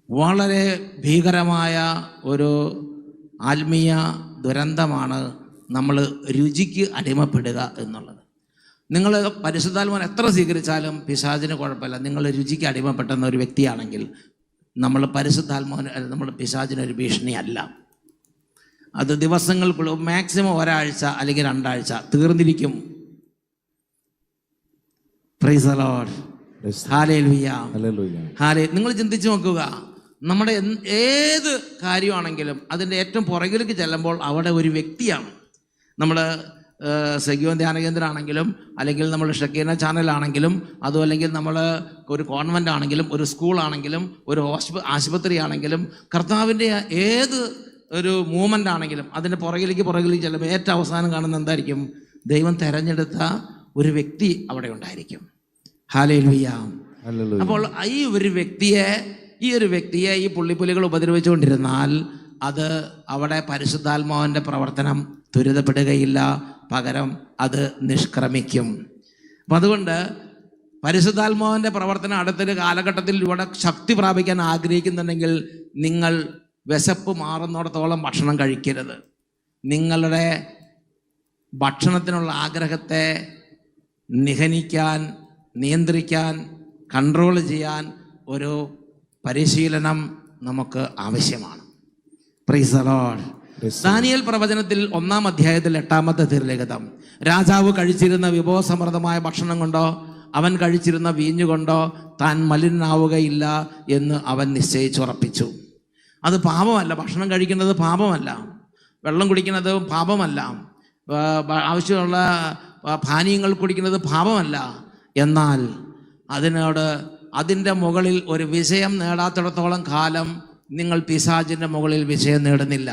വളരെ ഭീകരമായ ഒരു ആത്മീയ ദുരന്തമാണ് നമ്മൾ രുചിക്ക് അടിമപ്പെടുക എന്നുള്ളത്. നിങ്ങൾ പരിശുദ്ധാത്മാവിനെ എത്ര സ്വീകരിച്ചാലും പിശാചിന് കുഴപ്പമില്ല. നിങ്ങൾ രുചിക്ക് അടിമപ്പെട്ടെന്ന ഒരു വ്യക്തിയാണെങ്കിൽ നമ്മൾ പിശാചിനൊരു ഭീഷണിയല്ല. അത് ദിവസങ്ങൾക്കുള്ള മാക്സിമം ഒരാഴ്ച അല്ലെങ്കിൽ 2 ആഴ്ച തീർന്നിരിക്കും. Praise the Lord. ഹല്ലേലൂയ. നിങ്ങൾ ചിന്തിച്ചു നോക്കുക, നമ്മുടെ ഏത് കാര്യമാണെങ്കിലും അതിൻ്റെ ഏറ്റവും പുറകിലേക്ക് ചെല്ലുമ്പോൾ അവിടെ ഒരു വ്യക്തിയാണ്. നമ്മൾ സഖ്യോൻ ധ്യാന കേന്ദ്രമാണെങ്കിലും, അല്ലെങ്കിൽ നമ്മൾ ഷക്കീന ചാനലാണെങ്കിലും, അതും അല്ലെങ്കിൽ നമ്മൾ ഒരു കോൺവെൻ്റ് ആണെങ്കിലും, ഒരു സ്കൂളാണെങ്കിലും, ഒരു ആശുപത്രി ആണെങ്കിലും, കർത്താവിൻ്റെ ഏത് ഒരു മൂവ്മെൻ്റ് ആണെങ്കിലും അതിൻ്റെ പുറകിലേക്ക് ചെല്ലുമ്പോൾ ഏറ്റവും അവസാനം കാണുന്ന എന്തായിരിക്കും? ദൈവം തിരഞ്ഞെടുത്ത ഒരു വ്യക്തി അവിടെ ഉണ്ടായിരിക്കും. ഹല്ലേലൂയ. അപ്പോൾ ഈ ഒരു വ്യക്തിയെ ഈ പുള്ളിപ്പുലികൾ ഉപദ്രവിച്ചുകൊണ്ടിരുന്നാൽ അത് അവിടെ പരിശുദ്ധാത്മാവിൻ്റെ പ്രവർത്തനം ത്വരിതപ്പെടുകയില്ല, പകരം അത് നിഷ്ക്രമിക്കും. അപ്പം അതുകൊണ്ട് പരിശുദ്ധാത്മാവിൻ്റെ പ്രവർത്തനം അടുത്തൊരു കാലഘട്ടത്തിൽ ഇവിടെ ശക്തി പ്രാപിക്കാൻ ആഗ്രഹിക്കുന്നുണ്ടെങ്കിൽ നിങ്ങൾ വിശപ്പ് മാറുന്നിടത്തോളം ഭക്ഷണം കഴിക്കരുത്. നിങ്ങളുടെ ഭക്ഷണത്തിനുള്ള ആഗ്രഹത്തെ നിയന്ത്രിക്കാൻ കൺട്രോൾ ചെയ്യാൻ ഒരു പരിശീലനം നമുക്ക് ആവശ്യമാണ്. Price the Lord. ദാനിയേൽ പ്രവചനത്തിൽ 1-ാം അധ്യായത്തിൽ 8-ാമത്തെ തിരുലിഖിതം, രാജാവ് കഴിച്ചിരുന്ന വിഭവസമൃദ്ധമായ ഭക്ഷണം കൊണ്ടോ അവൻ കഴിച്ചിരുന്ന വീഞ്ഞുകൊണ്ടോ താൻ മലിനാവുകയില്ല എന്ന് അവൻ നിശ്ചയിച്ചുറപ്പിച്ചു. അത് പാപമല്ല. ഭക്ഷണം കഴിക്കുന്നത് പാപമല്ല, വെള്ളം കുടിക്കുന്നത് പാപമല്ല, ആവശ്യമുള്ള പാനീയങ്ങൾ കുടിക്കുന്നത് പാപമല്ല. എന്നാൽ അതിൻ്റെ മുകളിൽ ഒരു വിജയം നേടാത്തിടത്തോളം കാലം നിങ്ങൾ പിശാചിൻ്റെ മുകളിൽ വിജയം നേടുന്നില്ല.